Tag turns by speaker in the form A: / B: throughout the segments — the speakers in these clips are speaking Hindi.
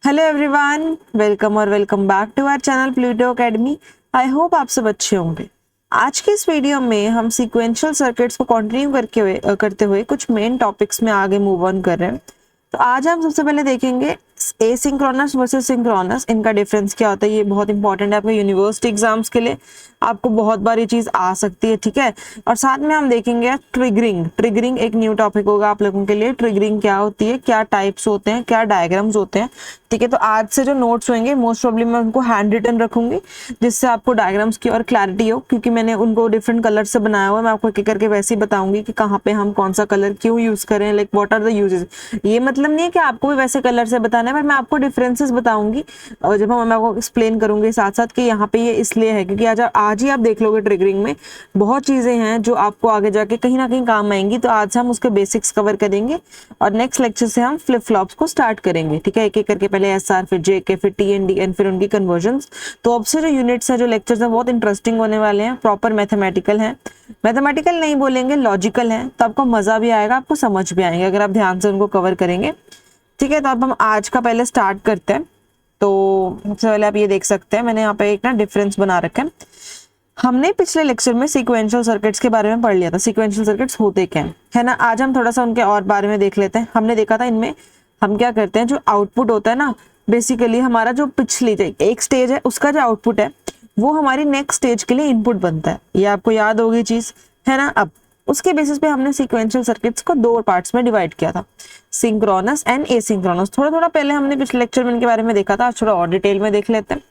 A: हेलो एवरीवन, वेलकम और welcome back to our channel Pluto academy. I hope आप सब अच्छे होंगे। आज के इस वीडियो में हम सीक्वेंशियल सर्किट्स को कंटिन्यू करते हुए कुछ मेन टॉपिक्स में आगे मूव ऑन कर रहे हैं। तो आज हम सबसे पहले देखेंगे एसिंक्रोनस वर्सेस सिंक्रोनस, इनका डिफरेंस क्या होता है। ये बहुत इंपॉर्टेंट है आपके यूनिवर्सिटी एग्जाम्स के लिए, आपको बहुत बार ये चीज आ सकती है, ठीक है। और साथ में हम देखेंगे ट्रिगरिंग एक न्यू टॉपिक होगा आप लोगों के लिए। ट्रिगरिंग क्या होती है, क्या टाइप्स होते हैं, क्या डायग्राम्स होते हैं, ठीक है। तो आज से जो नोट्स होंगे मोस्ट प्रॉब्ली मैं उनको हैंड रिटन रखूंगी, जिससे आपको डायग्राम्स की और क्लैरिटी हो, क्योंकि मैंने उनको डिफरेंट कलर से बनाया हुआ है। मैं आपको एक करके वैसे ही बताऊंगी कि कहाँ पे हम कौन सा कलर क्यों यूज करें, like what are the uses. ये मतलब नहीं है कि आपको भी वैसे कलर से बताना है, पर मैं आपको डिफरेंसेस बताऊंगी और जब मैं आपको एक्सप्लेन करूंगी साथ साथ कि यहाँ पे ये इसलिए है क्योंकि आज ही आप देख लोगे ट्रिगरिंग में बहुत चीजें हैं जो आपको आगे जाके कहीं ना कहीं काम आएंगी। तो आज हम उसके बेसिक्स कवर करेंगे और नेक्स्ट लेक्चर से हम फ्लिप फ्लॉप्स को स्टार्ट करेंगे, ठीक है। एक एक करके पहले एसआर, फिर जेके, फिर टीएनडी, फिर उनकी कन्वर्जन्स। तो अब से जो यूनिट्स है, जो लेक्चर्स हैं, बहुत इंटरेस्टिंग होने वाले हैं, प्रॉपर मैथमेटिकल हैं। मैथमेटिकल नहीं बोलेंगे, लॉजिकल है, तो आपको मजा भी आएगा, आपको समझ भी आएंगे अगर आप ध्यान से उनको कवर करेंगे, ठीक है। तो अब हम आज का पहले स्टार्ट करते हैं। तो सबसे पहले आप ये देख सकते हैं, मैंने यहाँ पे एक ना डिफरेंस बना रखा है। हमने पिछले लेक्चर में सीक्वेंशियल सर्किट्स के बारे में पढ़ लिया था, सीक्वेंशियल सर्किट्स होते क्या है ना। आज हम थोड़ा सा उनके और बारे में देख लेते हैं। हमने देखा था इनमें हम क्या करते हैं, जो आउटपुट होता है ना, बेसिकली हमारा जो पिछली एक स्टेज है उसका जो आउटपुट है वो हमारी नेक्स्ट स्टेज के लिए इनपुट बनता है। ये आपको याद होगी चीज, है ना। अब उसके बेसिस पे हमने सीक्वेंशियल सर्किट्स को दो पार्ट्स में डिवाइड किया था, सिंक्रोनस एंड एसिंक्रोनस। थोड़ा थोड़ा पहले हमने पिछले लेक्चर में इनके बारे में देखा था, आज थोड़ा और डिटेल में देख लेते हैं,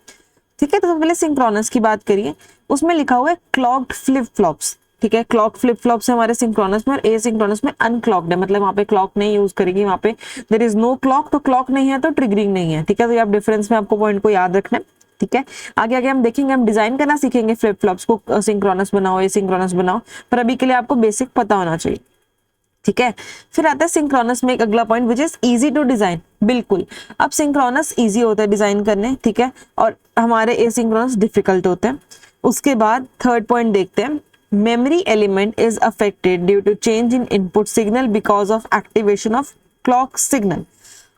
A: ठीक है। तो सबसे पहले सिंक्रोनस की बात करिए, उसमें लिखा हुआ है क्लॉक्ड फ्लिप फ्लॉप्स, ठीक है। क्लॉक फ्लिप फ्लॉप्स है हमारे सिंक्रोनस में, और एसिंक्रोनस में अनक्लॉक्ड है, मतलब वहाँ पे क्लॉक नहीं यूज करेगी, वहाँ पे देयर इज नो क्लॉक। तो क्लॉक नहीं है तो ट्रिगरिंग नहीं है, ठीक है। तो ये आप डिफरेंस में आपको पॉइंट को याद रखना है, ठीक है। आगे आगे हम देखेंगे, हम डिजाइन करना सीखेंगे फ्लिप फ्लॉप्स को, सिंक्रोनस बनाओ एसिंक्रोनस बनाओ, पर अभी के लिए आपको बेसिक पता होना चाहिए, ठीक है। फिर आता है सिंक्रोनस में एक अगला point which is easy to design. बिल्कुल, अब सिंक्रोनस इजी होता है डिजाइन करने, ठीक है, और हमारे एसिंक्रोनस डिफिकल्ट होते हैं। उसके बाद थर्ड पॉइंट देखते हैं, memory element is affected due to change in input signal because of activation of clock signal.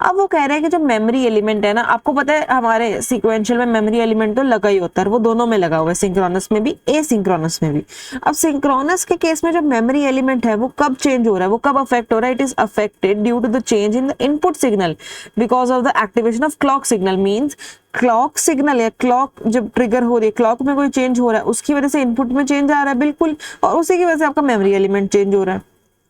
A: अब वो कह रहे हैं कि जो मेमोरी एलिमेंट है ना, आपको पता है हमारे सीक्वेंशियल में मेमोरी एलिमेंट तो लगा ही होता है, वो दोनों में लगा हुआ है, सिंक्रोनस में भी एसिंक्रोनस में भी। अब सिंक्रोनस के केस में जो मेमोरी एलिमेंट है वो कब चेंज हो रहा है, वो कब अफेक्ट हो रहा है, it is affected due to the change in the input signal because of the activation of clock signal. Means clock signal या क्लॉक जब ट्रिगर हो रही है, क्लॉक में कोई चेंज हो रहा है, उसकी वजह से इनपुट में चेंज आ रहा है, बिल्कुल, और उसी की वजह से आपका मेमोरी एलिमेंट चेंज हो रहा है,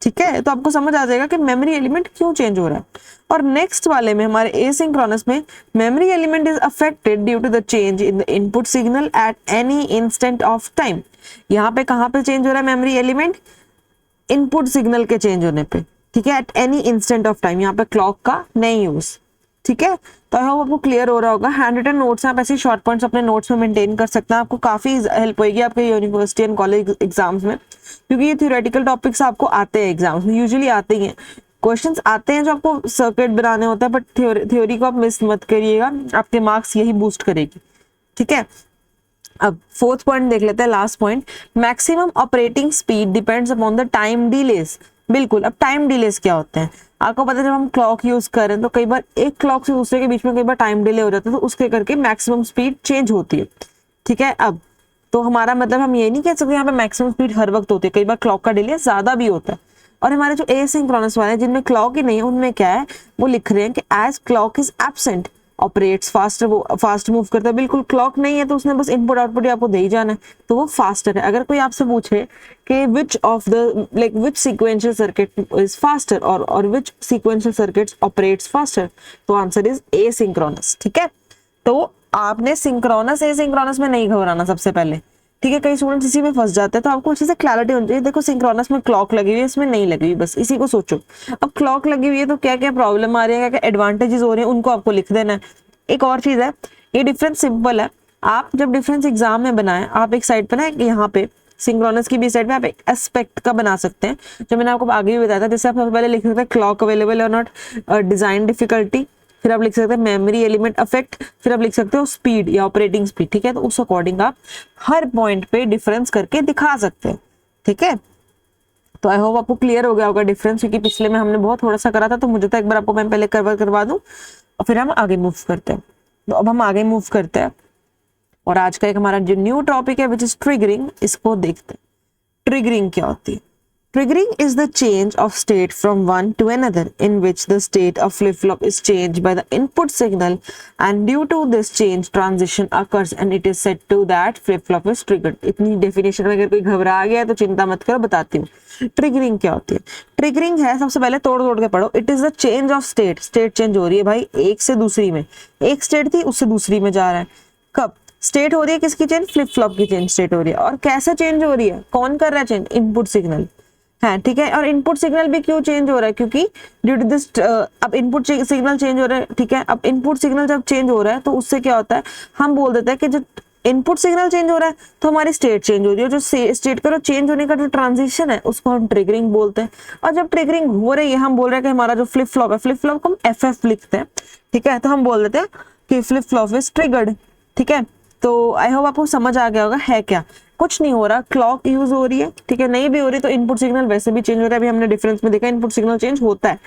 A: ठीक है। तो आपको समझ आ जाएगा कि मेमोरी एलिमेंट क्यों चेंज हो रहा है। और नेक्स्ट वाले में हमारे एसिंक्रोनस में memory element is affected due to the change in the input signal at any instant of time. यहाँ पे कहाँ पे चेंज हो रहा है मेमोरी एलिमेंट, इनपुट सिग्नल के चेंज होने पे, ठीक है, at any instant of time. यहाँ पे क्लॉक का नहीं यूज, ठीक है। तो आई होप आपको क्लियर हो रहा होगा। हैंड रिटन नोट्स आप ऐसे शॉर्ट पॉइंट्स अपने नोट्स में मेंटेन कर सकते हैं, आपको काफी हेल्प होगी आपके यूनिवर्सिटी एंड कॉलेज एग्जाम्स में, क्योंकि ये थ्योरेटिकल टॉपिक्स आपको आते हैं एग्जाम्स में, यूजुअली आते ही हैं, क्वेश्चंस आते हैं जो आपको सर्किट बनाने होता है, बट थ्योरी को आप मिस मत करिएगा, आपके मार्क्स यही बूस्ट करेगी, ठीक है। अब फोर्थ पॉइंट देख लेते हैं, last point, maximum operating speed depends upon the time delays. बिल्कुल, अब टाइम डिलेस क्या होते हैं आपको पता है, जब हम क्लॉक यूज करें तो कई बार एक क्लॉक से दूसरे के बीच में कई बार टाइम डिले हो जाता है, तो उसके करके मैक्सिमम स्पीड चेंज होती है, ठीक है। अब तो हमारा मतलब हम ये नहीं कह सकते यहाँ पे मैक्सिमम स्पीड हर वक्त होती है, कई बार क्लॉक का डिले ज्यादा भी होता है। और हमारे जो एसिंक्रोनस वाले जिनमें क्लॉक ही नहीं है, उनमें क्या है, वो लिख रहे हैं कि as clock is absent operates faster, वो फास्ट मूव करता है। बिल्कुल, क्लॉक नहीं है तो उसने बस इनपुट आउटपुट ही आपको दे ही जाना है, तो वो फास्टर है। अगर कोई आपसे पूछे कि which of the like which sequential circuit is faster और विच सीक्वेंशियल सर्किट्स ऑपरेट्स फास्टर, तो आंसर इज एसिंक्रोनस, ठीक है। तो आपने सिंक्रोनस एसिंक्रोनस में नहीं घबराना सबसे पहले, ठीक है। कई स्टूडेंट्स इसी में फंस जाते हैं, तो आपको अच्छे से क्लैरिटी होनी चाहिए। देखो, सिंक्रोनस में क्लॉक लगी हुई है, इसमें नहीं लगी हुई, बस इसी को सोचो। अब क्लॉक लगी हुई है तो क्या क्या प्रॉब्लम आ रही है, क्या क्या एडवांटेजेस हो रहे हैं, उनको आपको लिख देना है। एक और चीज है, ये डिफरेंस सिंपल है। आप जब डिफरेंस एग्जाम में बनाए, आप एक साइड पे ना, यहाँ पे सिंक्रोनस की भी साइड पे आप एक एस्पेक्ट का बना सकते हैं, जो मैंने आपको आगे भी बताया था। जैसे आप सबसे पहले लिख सकते हैं क्लॉक अवेलेबल और नॉट, डिजाइन डिफिकल्टी, फिर आप लिख सकते हैं मेमोरी एलिमेंट अफेक्ट, फिर आप लिख सकते हो स्पीड या ऑपरेटिंग स्पीड, ठीक है। तो उस अकॉर्डिंग आप हर पॉइंट पे डिफरेंस करके दिखा सकते हैं, ठीक है। तो आई होप आपको क्लियर हो गया होगा डिफरेंस, क्योंकि पिछले में हमने बहुत थोड़ा सा करा था, तो मुझे तो एक बार आपको मैं पहले कवर करवा दूं और फिर हम आगे मूव करते हैं। तो अब हम आगे मूव करते हैं और आज का एक हमारा जो न्यू टॉपिक है विच इज ट्रिगरिंग, इसको देखते हैं। ट्रिगरिंग क्या होती है? Triggering is the change of state from one to another in which the state of flip-flop is changed by the input signal, and due to this change transition occurs and it is said to that flip-flop is triggered। इतनी डेफिनेशन में अगर कोई घबरा गया है तो चिंता मत करो, बताती हूँ। ट्रिगरिंग क्या होती है? ट्रिगरिंग है, सबसे पहले तोड़ तोड़ के पढ़ो। It is the change of state, state change हो रही है भाई एक से दूसरी में, एक स्टेट थी उससे दूसरी में जा रहा है। कब स्टेट हो रही है? किसकी चेंज? फ्लिप फ्लॉप की चेंज स्टेट हो रही है। और कैसे चेंज हो रही है? कौन कर रहा है चेंज? इनपुट सिग्नल है, ठीक है। और इनपुट सिग्नल भी क्यों चेंज हो रहा है? क्योंकि ड्यू टू दिस अब इनपुट सिग्नल चेंज हो रहा है, ठीक है। अब इनपुट सिग्नल जब चेंज हो रहा है तो उससे क्या होता है, हम बोल देते हैं कि जब इनपुट सिग्नल चेंज हो रहा है तो हमारी स्टेट चेंज हो रही है। जो स्टेट का चेंज होने का जो ट्रांजिशन है उसको हम ट्रिगरिंग बोलते हैं। और जब ट्रिगरिंग हो रही है, हम बोल रहे हैं कि हमारा जो फ्लिप फ्लॉप है, फ्लिप फ्लॉप को हम एफ लिखते हैं, ठीक है। तो हम बोल देते हैं कि फ्लिप फ्लॉप इज ट्रिगर्ड, ठीक है। तो आई होप आपको समझ आ गया होगा है क्या। कुछ नहीं हो रहा, क्लॉक यूज हो रही है, ठीक है। नहीं भी हो रही तो इनपुट सिग्नल वैसे भी चेंज हो रहा है। अभी हमने डिफरेंस में देखा इनपुट सिग्नल चेंज होता है,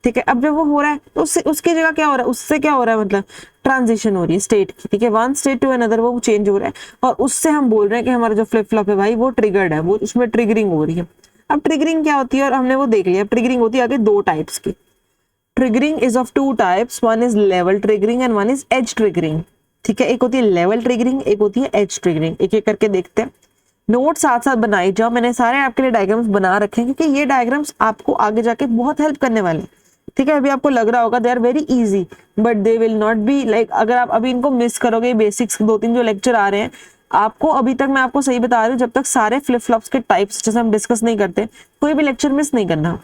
A: ठीक है। अब जब वो हो रहा है तो उससे उसकी जगह क्या हो रहा है, उससे क्या हो रहा है, मतलब ट्रांजिशन हो रही है स्टेट की, ठीक है। वन स्टेट टू अनदर वो चेंज हो रहा है और उससे हम बोल रहे हैं कि हमारा जो फ्लिप फ्लॉप है भाई वो ट्रिगर्ड है, वो उसमें ट्रिगरिंग हो रही है। अब ट्रिगरिंग क्या होती है और हमने वो देख लिया। ट्रिगरिंग होती है आगे दो टाइप्स की। Triggering is of two types, one is level triggering and one is edge triggering, ठीक है। एक होती है लेवल ट्रिगरिंग, एक होती है एज ट्रिगरिंग। एक एक करके देखते हैं। नोट साथ साथ बनाई जाओ, मैंने सारे आपके लिए डायग्राम्स बना रखे हैं क्योंकि ये डायग्राम्स आपको आगे जाके बहुत हेल्प करने वाले हैं, ठीक है। अभी आपको लग रहा होगा they are very easy but they will not be like, अगर आप अभी इनको मिस करोगे, बेसिक्स दो तीन जो लेक्चर आ रहे हैं आपको, अभी तक मैं आपको सही बता रही हूँ, जब तक सारे फ्लिप फ्लॉप्स के टाइप्स जैसे हम डिस्कस नहीं करते, कोई भी लेक्चर मिस नहीं करना,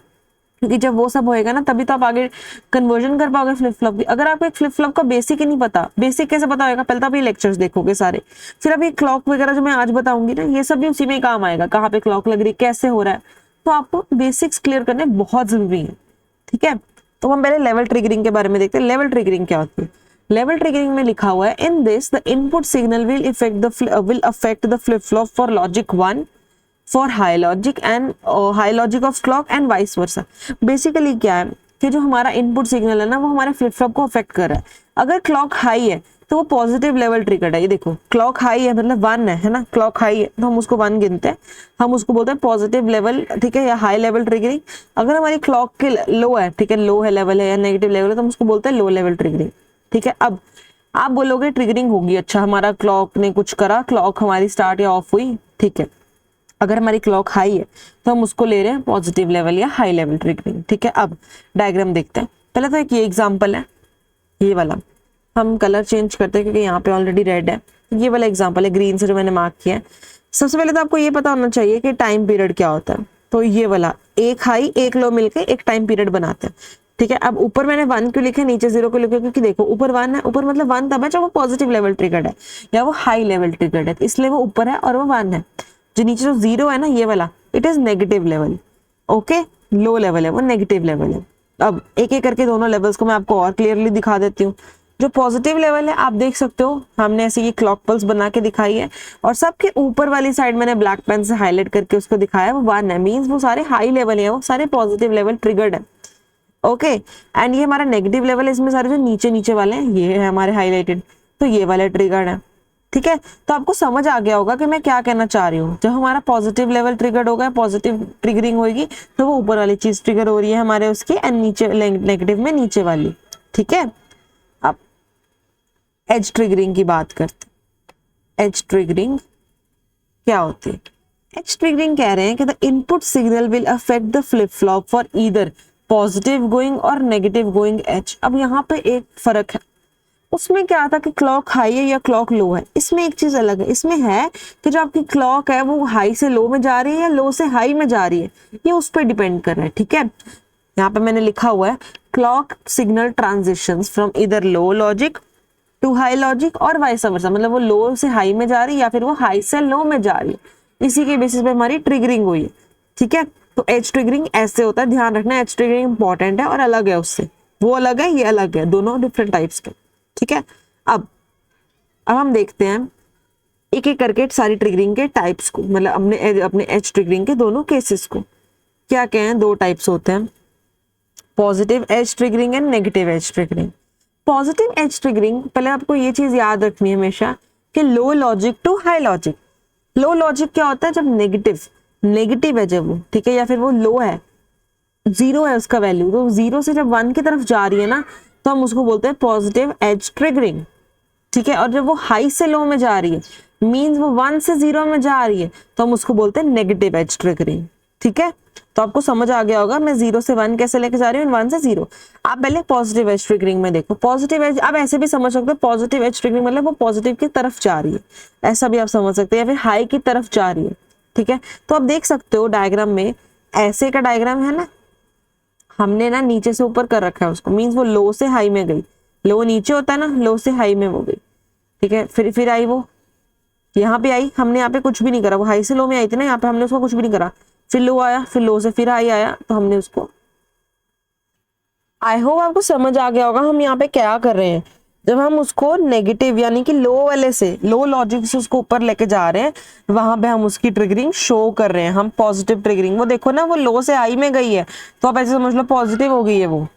A: क्योंकि जब वो सब होएगा ना तभी तो आप आगे कन्वर्जन कर पाओगे फ्लिप फ्लॉप की। अगर आपको एक फ्लिप फ्लॉप का बेसिक ही नहीं पता, बेसिक कैसे पता होगा? पहले तो आप ये लेक्चर्स देखोगे सारे, फिर अब ये क्लॉक वगैरह जो मैं आज बताऊंगी ना, ये सब भी उसी में काम आएगा। कहाँ पे क्लॉक लग रही, कैसे हो रहा है, तो आपको बेसिक्स क्लियर करने बहुत जरूरी है, ठीक है। तो हम पहले लेवल ट्रिगरिंग के बारे में देखते हैं। लेवल ट्रिगरिंग क्या होती है? लेवल ट्रिगरिंग में लिखा हुआ है in this the input signal will affect the flip flop for logic 1 for high logic and high logic of clock and vice versa. Basically क्या है कि जो हमारा इनपुट सिग्नल है ना वो हमारे फ्लिप फ्लॉप को अफेक्ट कर रहा है। अगर क्लॉक हाई है तो वो पॉजिटिव लेवल ट्रिगर्ड है। ये देखो क्लॉक हाई है मतलब 1 है ना, क्लॉक हाई है तो हम उसको 1 गिनते हैं, हम उसको बोलते हैं पॉजिटिव लेवल, ठीक है, या हाई लेवल ट्रिगरिंग। अगर हमारी क्लॉक के लो है, ठीक है, लो है लेवल है या नेगेटिव लेवल है, तो हम उसको बोलते हैं लो लेवल ट्रिगरिंग, ठीक है। अब आप बोलोगे ट्रिगरिंग होगी, अच्छा हमारा क्लॉक ने कुछ करा, क्लॉक हमारी स्टार्ट या ऑफ हुई, ठीक है। अगर हमारी क्लॉक हाई है तो हम उसको ले रहे हैं पॉजिटिव लेवल या हाई लेवल ट्रिगरिंग, ठीक है। अब डायग्राम देखते हैं। पहले तो एक ये एग्जांपल है, ये वाला हम कलर चेंज करते हैं क्योंकि यहाँ पे ऑलरेडी रेड है। ये वाला एग्जांपल है ग्रीन से जो मैंने मार्क किया है। सबसे पहले तो आपको ये पता होना चाहिए कि टाइम पीरियड क्या होता है। तो ये वाला एक हाई एक लो मिलके एक टाइम पीरियड बनाते हैं, ठीक है। अब ऊपर मैंने 1 क्यों लिखे, नीचे 0 क्यों लिखे? क्योंकि देखो ऊपर 1 है, ऊपर मतलब 1 तब है जब वो पॉजिटिव लेवल ट्रिगर्ड है या वो हाई लेवल ट्रिगर्ड है, इसलिए वो ऊपर है और वो 1 है। जो नीचे जो 0 है ना ये वाला, it is negative level, okay, low level है, वो नेगेटिव लेवल है। अब एक एक करके दोनों लेवल्स को मैं आपको और क्लियरली दिखा देती हूँ। जो पॉजिटिव लेवल है आप देख सकते हो, हमने ऐसे ये क्लॉक पल्स बना के दिखाई है और सबके ऊपर वाली साइड मैंने ब्लैक पेन से हाईलाइट करके उसको दिखाया, वो 1 है, मींस वो सारे हाई लेवल है, वो सारे पॉजिटिव लेवल ट्रिगर्ड है, ओके। एंड ये हमारा नेगेटिव लेवल है, इसमें सारे जो नीचे नीचे वाले हैं ये है हमारे हाईलाइटेड, तो ये वाले ट्रिगर्ड है, ठीक है। तो आपको समझ आ गया होगा कि मैं क्या कहना चाह रही हूँ। जब हमारा पॉजिटिव लेवल ट्रिगर्ड होगा, पॉजिटिव ट्रिगरिंग होगी, तो वो ऊपर वाली चीज ट्रिगर हो रही है हमारे उसकी, एंड नीचे नेगेटिव में नीचे वाली, ठीक है। अब एज ट्रिगरिंग की बात करते हैं। एज ट्रिगरिंग क्या होती है? एज ट्रिगरिंग कह रहे हैं कि the input signal will affect the flip flop for either positive going और नेगेटिव गोइंग एज। अब यहाँ पे एक फर्क है, उसमें क्या था कि क्लॉक हाई है या क्लॉक लो है, इसमें एक चीज अलग है। इसमें है कि जो आपकी क्लॉक है वो हाई से लो में जा रही है या लो से हाई में जा रही है, ये उस पर डिपेंड कर रहा है, ठीक है। यहाँ पे मैंने लिखा हुआ है क्लॉक सिग्नल ट्रांजिशंस फ्रॉम इधर लो लॉजिक टू हाई लॉजिक और वाइस वर्सा, मतलब वो लो से हाई में जा रही है या फिर वो हाई से लो में जा रही है, इसी के बेसिस पे हमारी ट्रिगरिंग हुई है, ठीक है। तो एज ट्रिगरिंग ऐसे होता है, ध्यान रखना, एज ट्रिगरिंग इंपॉर्टेंट है और अलग है उससे, वो अलग है ये अलग है, दोनों डिफरेंट टाइप्स के, ठीक है। अब हम देखते हैं एक एक करके सारी ट्रिगरिंग के टाइप्स को, मतलब अपने एज ट्रिगरिंग के दोनों केसेस को। क्या क्या है? 2 टाइप्स होते हैं, positive edge triggering and negative edge triggering. Positive edge triggering, पहले आपको ये चीज याद रखनी है हमेशा कि low logic to high logic. Low logic क्या होता है? जब नेगेटिव है जब वो, ठीक है, या फिर वो लो है, जीरो है उसका वैल्यू, तो जीरो से जब 1 की तरफ जा रही है ना, तो हम उसको बोलते हैं पॉजिटिव एज ट्रिगरिंग, ठीक है। और जब वो हाई से लो में जा रही है, मींस वो 1 से 0 में जा रही है, तो हम उसको बोलते हैं नेगेटिव एज ट्रिगरिंग, ठीक है। तो आपको समझ आ गया होगा मैं 0 से 1 कैसे लेके जा रही हूँ, 1 से 0। आप पहले पॉजिटिव एज ट्रिगरिंग में देखो। पॉजिटिव एज आप ऐसे भी समझ सकते हो, पॉजिटिव एज ट्रिगरिंग मतलब वो पॉजिटिव की तरफ जा रही है, ऐसा भी आप समझ सकते हैं, या फिर हाई की तरफ जा रही है, ठीक है। तो आप देख सकते हो डायग्राम में, ऐसे का डायग्राम है ना, हमने ना नीचे से ऊपर कर रखा है उसको, मीन्स वो लो से हाई में गई। लो नीचे होता है ना, लो से हाई में वो गई, ठीक है। फिर आई वो यहाँ पे आई, हमने यहाँ पे कुछ भी नहीं करा, वो हाई से लो में आई थी ना, यहाँ पे हमने उसको कुछ भी नहीं करा। फिर लो आया, फिर लो से फिर हाई आया, तो हमने उसको, आई होप आपको समझ आ गया होगा हम यहाँ पे क्या कर रहे हैं। जब हम उसको नेगेटिव यानी कि लो वाले से, लो लॉजिक से उसको ऊपर लेके जा रहे हैं, वहां पे हम उसकी ट्रिगरिंग शो कर रहे हैं, हम पॉजिटिव ट्रिगरिंग। वो देखो ना, वो लो से हाई में गई है, तो आप ऐसे समझ लो पॉजिटिव हो गई है वो,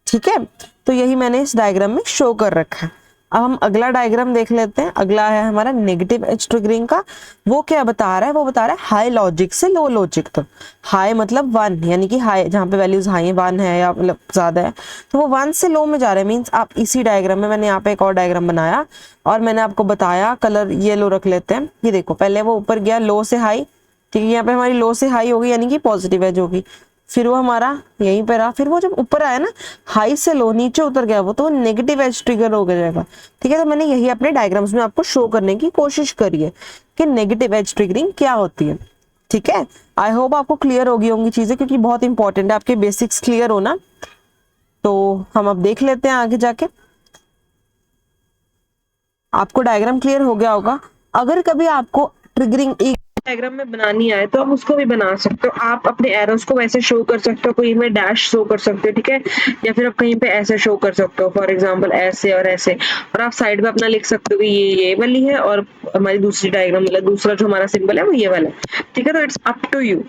A: ठीक है। तो यही मैंने इस डायग्राम में शो कर रखा है। अब हम अगला डायग्राम देख लेते हैं। अगला है हमारा नेगेटिव एज ट्रिगरिंग का। वो क्या बता रहा है? वो बता रहा है हाई लॉजिक से लो लॉजिक तक। हाई मतलब 1, यानी कि हाई जहाँ पे वैल्यूज हाई है, 1 है या मतलब ज्यादा है, तो वो 1 से लो में जा रहा है। मीन्स आप इसी डायग्राम में, मैंने यहाँ पे एक और डायग्राम बनाया और मैंने आपको बताया, कलर येलो रख लेते हैं। ये देखो, पहले वो ऊपर गया लो से हाई, ठीक है, यहाँ पे हमारी लो से हाई होगी यानी कि पॉजिटिव एज होगी। फिर वो हमारा यहीं पे रहा, फिर वो जब ऊपर आया ना, हाई से लो नीचे उतर गया वो, तो वो नेगेटिव एज ट्रिगर हो जाएगा, ठीक है। तो मैंने यही अपने डायग्राम्स में आपको शो करने की कोशिश करी है कि नेगेटिव एज ट्रिगरिंग क्या होती है, ठीक है। आई होप आपको क्लियर होगी होंगी चीजें, क्योंकि बहुत इंपॉर्टेंट है आपके बेसिक्स क्लियर होना। तो हम अब देख लेते हैं आगे जाके। आपको डायग्राम क्लियर हो गया होगा। अगर कभी आपको ट्रिगरिंग एक डायग्राम में बनानी आए तो आप उसको भी बना सकते हो। आप अपने एरोस को वैसे शो कर सकते हो, कहीं में डैश शो कर सकते हो, ठीक है, या फिर आप कहीं पे ऐसे शो कर सकते हो, फॉर एग्जांपल ऐसे और ऐसे। और आप साइड में अपना लिख सकते हो कि ये वाली है और हमारी दूसरी डायग्राम मतलब दूसरा जो हमारा सिंबल है वो ये वाला है, ठीक है। तो इट्स अप टू यू,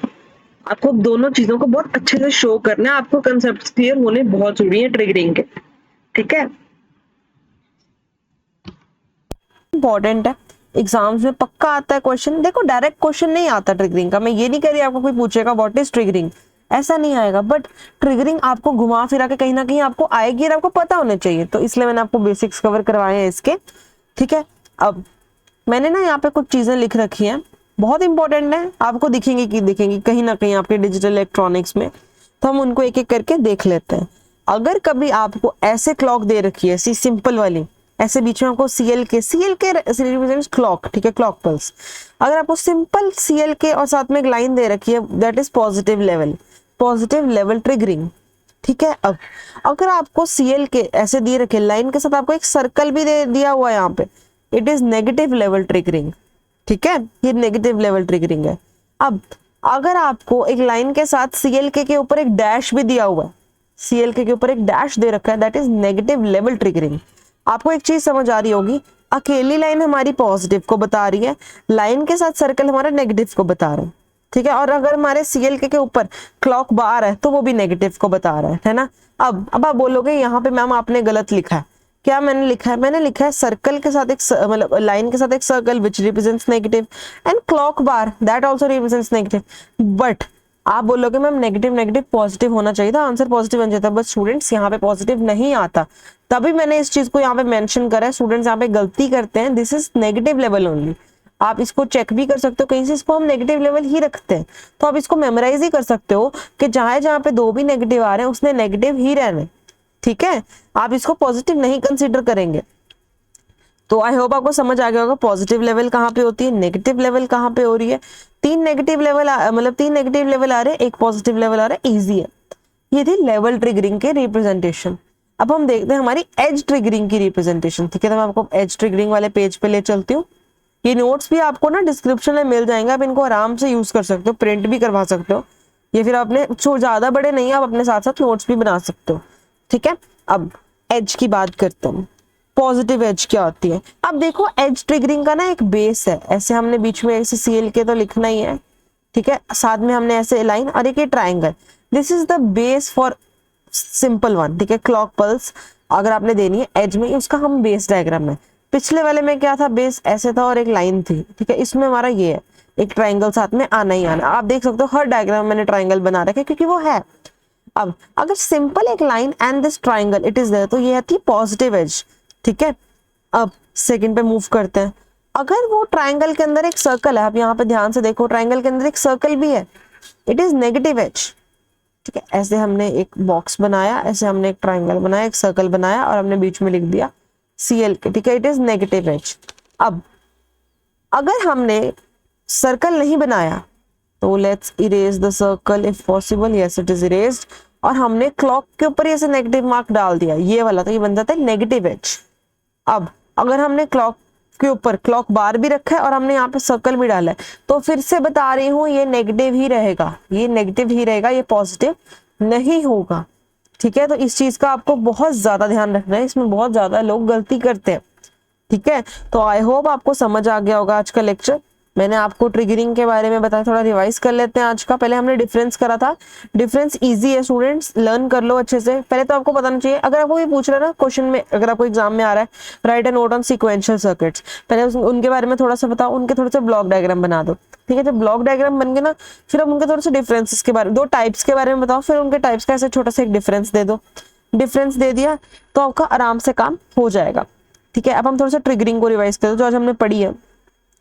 A: आपको दोनों चीजों को बहुत अच्छे से शो करना है। आपको कंसेप्ट क्लियर होने बहुत जरूरी है ट्रिगरिंग के, ठीक है। इंपॉर्टेंट है, एग्जाम्स में पक्का आता है क्वेश्चन। देखो डायरेक्ट क्वेश्चन नहीं आता ट्रिगरिंग का, मैं ये नहीं कह रही आपको कोई पूछेगा व्हाट इज ट्रिगरिंग, ऐसा नहीं आएगा, बट ट्रिगरिंग आपको घुमा फिरा के कहीं ना कहीं आपको आएगी और आपको पता होना चाहिए। तो इसलिए मैंने आपको बेसिक्स कवर करवाए हैं इसके, ठीक है। अब मैंने ना यहाँ पे कुछ चीजें लिख रखी हैं, बहुत इंपॉर्टेंट है, आपको दिखेंगी कहीं ना कहीं आपके डिजिटल इलेक्ट्रॉनिक्स में, तो हम उनको एक एक करके देख लेते हैं। अगर कभी आपको ऐसे क्लॉक दे रखी है, सी सिंपल वाली, ऐसे बीच में आपको सीएल के रिप्रेजेंट्स क्लॉक, ठीक है, क्लॉक पल्स। अगर आपको सिंपल सीएल के और साथ में एक लाइन दे रखी है, that is positive level triggering, ठीक है। अब अगर आपको सीएल के ऐसे दिए रखे लाइन के साथ आपको एक सर्कल भी दे दिया हुआ है यहाँ पे, it is negative level triggering, ठीक है, ये नेगेटिव लेवल ट्रिगरिंग है। अब अगर आपको एक लाइन के साथ सीएल के ऊपर एक डैश भी दिया हुआ है, सीएल के ऊपर एक डैश दे रखा है, that is negative level triggering. आपको एक चीज समझ आ रही होगी, अकेली लाइन हमारी पॉजिटिव को बता रही है, लाइन के साथ सर्कल हमारा नेगेटिव को बता रहा है, ठीक है। और अगर हमारे सीएल के ऊपर क्लॉक बार है तो वो भी नेगेटिव को बता रहा है ना। अब आप बोलोगे यहाँ पे मैम आपने गलत लिखा है। क्या मैंने लिखा है? मैंने लिखा है सर्कल के साथ एक मतलब लाइन के साथ एक circle which represents negative and clock bar that also represents negative. But आप बोलोगे मैम नेगेटिव पॉजिटिव होना चाहिए था, आंसर पॉजिटिव बन जाता, बट स्टूडेंट्स यहाँ पे पॉजिटिव नहीं आता, तभी मैंने इस चीज को यहाँ पे मेंशन करा है। स्टूडेंट्स यहाँ पे गलती करते हैं, this is negative level only. आप इसको चेक भी कर सकते हो, कहीं से इसको हम नेगेटिव लेवल ही रखते हैं, तो आप इसको मेमोराइज ही कर सकते हो कि जहां पे 2 भी नेगेटिव आ रहे हैं उसने नेगेटिव ही रहना है, ठीक है। आप इसको पॉजिटिव नहीं कंसिडर करेंगे। तो आई होप आपको समझ आ गया होगा पॉजिटिव लेवल कहाँ पे होती है, नेगेटिव लेवल कहाँ पे हो रही है। 3 नेगेटिव लेवल मतलब 3 नेगेटिव लेवल आ रहे हैं, एक पॉजिटिव लेवल आ रहा है, इजी है। ये थी लेवल ट्रिगरिंग के रिप्रेजेंटेशन। अब हम देखते हैं हमारी एज ट्रिगरिंग की रिप्रेजेंटेशन, ठीक है। तो मैं आपको एज ट्रिगरिंग वाले पेज पे ले चलती हूँ। ये नोट्स भी आपको ना डिस्क्रिप्शन में मिल जाएंगे, आप इनको आराम से यूज कर सकते हो, प्रिंट भी करवा सकते हो, या फिर आपने ज्यादा बड़े नहीं, आप अपने साथ साथ नोट्स भी बना सकते हो, ठीक है। अब एज की बात करते हैं, पॉजिटिव एज क्या होती है। अब देखो एज ट्रिगरिंग का ना एक बेस है, ऐसे हमने बीच में ऐसे सीएल के तो लिखना ही है, ठीक है, साथ में हमने ऐसे लाइन और एक ये triangle, this is the base for simple one, ठीक है, क्लॉक पल्स अगर आपने देनी है एज में, उसका हम बेस डायग्राम है। पिछले वाले में क्या था, बेस ऐसे था और एक लाइन थी, ठीक है। इसमें हमारा ये है, एक ट्राइंगल साथ में आना ही आना। आप देख सकते हो हर डायग्राम में मैंने ट्राइंगल बना रखे क्योंकि वो है। अब अगर सिंपल एक line and this triangle it is there, तो ये थी पॉजिटिव एज, ठीक है। अब सेकंड पे मूव करते हैं। अगर वो ट्राइंगल के अंदर एक सर्कल है, आप यहाँ पे ध्यान से देखो, ट्राइंगल के अंदर एक सर्कल भी है, इट इज नेगेटिव एज, ठीक है। ऐसे हमने एक बॉक्स बनाया, ऐसे हमने एक ट्राइंगल बनाया, एक सर्कल बनाया और हमने बीच में लिख दिया CL के, ठीक है, इट इज नेगेटिव एज। अब अगर हमने सर्कल नहीं बनाया तो let's erase the circle if possible, yes it is erased, और हमने क्लॉक के ऊपर ऐसे नेगेटिव मार्क डाल दिया, ये वाला, तो ये बन जाता है नेगेटिव एज। अब अगर हमने क्लॉक के ऊपर क्लॉक बार भी रखा है और हमने यहाँ पे सर्कल भी डाला है, तो फिर से बता रही हूँ ये नेगेटिव ही रहेगा, ये नेगेटिव ही रहेगा, ये पॉजिटिव नहीं होगा, ठीक है। तो इस चीज का आपको बहुत ज्यादा ध्यान रखना है, इसमें बहुत ज्यादा लोग गलती करते हैं, ठीक है। तो आई होप आपको समझ आ गया होगा आज का लेक्चर। मैंने आपको ट्रिगरिंग के बारे में बताया, थोड़ा रिवाइज कर लेते हैं आज का। पहले हमने डिफरेंस करा था, डिफरेंस इजी है स्टूडेंट्स, लर्न कर लो अच्छे से। पहले तो आपको बताना चाहिए, अगर आपको ये पूछ रहा है ना क्वेश्चन में, अगर आपको एग्जाम में आ रहा है right a note on sequential circuits, पहले उनके बारे में थोड़ा सा बताओ, उनके थोड़े से ब्लॉक डायग्राम बना दो, ठीक है। जब ब्लॉक डायग्राम बन गए ना, फिर अब उनके थोड़े से डिफरेंसेस के बारे में, 2 टाइप्स के बारे में बताओ, फिर उनके टाइप्स का ऐसे छोटा सा एक डिफरेंस दे दो। डिफरेंस दे दिया तो आपका आराम से काम हो जाएगा, ठीक है। अब हम थोड़ा सा ट्रिगरिंग को रिवाइज करें, जो आज हमने पढ़ी है।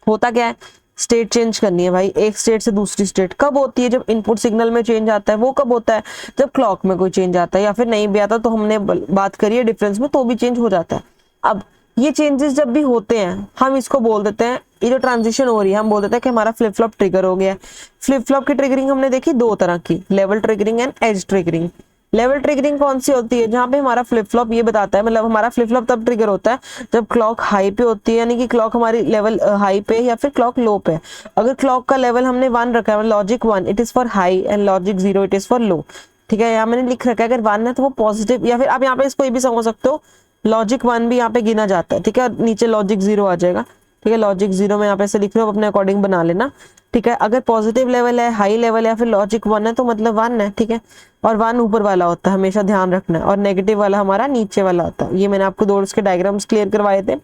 A: होता क्या है, स्टेट चेंज करनी है भाई, एक स्टेट से दूसरी स्टेट कब होती है, जब इनपुट सिग्नल में चेंज आता है। वो कब होता है, जब क्लॉक में कोई चेंज आता है, या फिर नहीं भी आता तो हमने बात करी है डिफरेंस में, तो भी चेंज हो जाता है। अब ये चेंजेस जब भी होते हैं, हम इसको बोल देते हैं, ये जो ट्रांजिशन हो रही है, हम बोल देते हैं कि हमारा फ्लिप फ्लॉप ट्रिगर हो गया है। फ्लिप फ्लॉप की ट्रिगरिंग हमने देखी 2 तरह की, level triggering and edge triggering. Level triggering कौन सी होती है, जहां पे हमारा फ्लिप फ्लॉप ये बताता है, मतलब हमारा फ्लिप फ्लॉप तब ट्रिगर होता है जब क्लॉक हाई पे होती है, यानी कि क्लॉक हमारी लेवल हाई पे या फिर क्लॉक लो पे। अगर क्लॉक का लेवल हमने 1 रखा है, logic 1 it is for high and logic 0 it is for low, ठीक है। यहाँ मैंने लिख रखा है अगर 1 है तो वो पॉजिटिव, या फिर आप यहाँ पे इसको ये भी समझ सकते हो, लॉजिक 1 भी यहाँ पे गिना जाता है, ठीक है, नीचे लॉजिक 0 आ जाएगा, ठीक है। लॉजिक 0 में यहाँ पे ऐसे लिख रहे हो, अपने अकॉर्डिंग बना लेना, ठीक है। अगर पॉजिटिव लेवल है, हाई लेवल है, या फिर लॉजिक 1 है तो मतलब 1 है, ठीक है। और 1 ऊपर वाला होता है, हमेशा ध्यान रखना है, और नेगेटिव वाला हमारा नीचे वाला होता है। ये मैंने आपको 2 उसके डायग्राम्स क्लियर करवाए थे।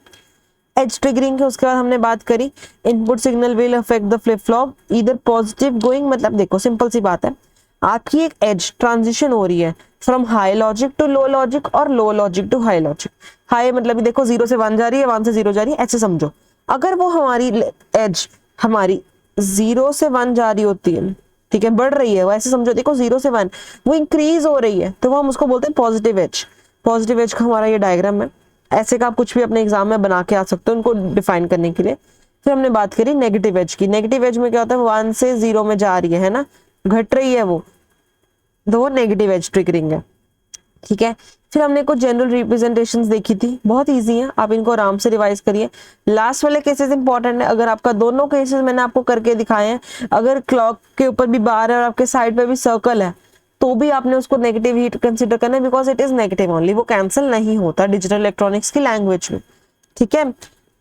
A: एज ट्रिगरिंग के उसके बाद हमने बात करी, input signal will affect the flip flop either positive going, मतलब देखो सिंपल सी बात है, आपकी एक एज ट्रांजिशन हो रही है from high logic to low logic और low logic to high logic. High मतलब देखो 0 से 1 जा रही है, 1 से 0 जा रही है, ऐसे समझो। अगर वो हमारी एज हमारी 0 से 1 जा रही होती है, ठीक है, बढ़ रही है, वो ऐसे समझो, देखो 0 से 1 वो इंक्रीज हो रही है, तो वो हम उसको बोलते हैं पॉजिटिव एज। पॉजिटिव एज का हमारा ये डायग्राम है, ऐसे का आप कुछ भी अपने एग्जाम में बना के आ सकते हो उनको डिफाइन करने के लिए। फिर हमने बात करी नेगेटिव एज की। नेगेटिव एज में क्या होता है, 1 से 0 में जा रही है ना, घट रही है वो, तो वो नेगेटिव एज ट्रिगरिंग है, ठीक है। फिर हमने कुछ जनरल रिप्रेजेंटेशंस देखी थी, बहुत इजी है, आप इनको आराम से रिवाइज करिए। लास्ट वाले केसेस इंपॉर्टेंट है, अगर आपका दोनों केसेस मैंने आपको करके दिखाए हैं, अगर क्लॉक के ऊपर भी बार है और आपके साइड पे भी सर्कल है, तो भी आपने उसको नेगेटिव ही कंसीडर करना है, because it is negative only, वो कैंसिल नहीं होता डिजिटल इलेक्ट्रॉनिक्स की लैंग्वेज में, ठीक है।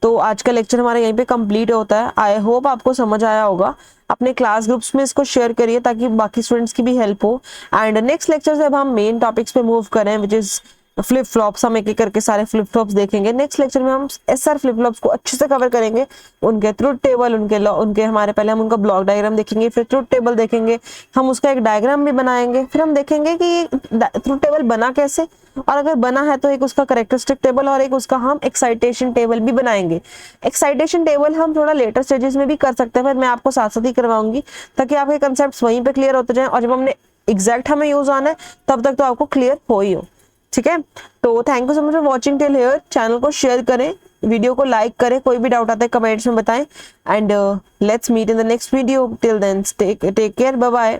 A: तो आज का लेक्चर हमारा यहीं पे कंप्लीट होता है। आई होप आपको समझ आया होगा। अपने क्लास ग्रुप्स में इसको शेयर करिए ताकि बाकी स्टूडेंट्स की भी हेल्प हो। एंड नेक्स्ट लेक्चर से अब हम मेन टॉपिक्स पे मूव करें, विच इज फ्लिप फ्लॉप्स। हम एक एक करके सारे फ्लिप फ्लॉप्स देखेंगे। नेक्स्ट लेक्चर में हम एसआर फ्लिप फ्लॉप्स को अच्छे से कवर करेंगे, उनके ट्रुथ टेबल, उनके हमारे पहले हम उनका ब्लॉक डायग्राम देखेंगे, फिर ट्रुथ टेबल देखेंगे, हम उसका एक डायग्राम भी बनाएंगे, फिर हम देखेंगे कि ट्रुथ टेबल बना कैसे, और अगर बना है तो एक उसका कैरेक्टरिस्टिक टेबल और एक उसका हम एक्साइटेशन टेबल भी बनाएंगे। एक्साइटेशन टेबल हम थोड़ा लेटर स्टेजेस में भी कर सकते हैं, फिर मैं आपको साथ साथ ही करवाऊंगी ताकि आपके कंसेप्ट वहीं पे क्लियर होते जाएं, और जब हमने एग्जैक्ट हमें यूज आना है तब तक तो आपको क्लियर हो ही हो, ठीक है। तो thank you so much for watching till here. Channel को शेयर करें, वीडियो को लाइक करें, कोई भी डाउट आता है कमेंट्स में बताएं, and let's meet in the next video. Till then take care, bye bye.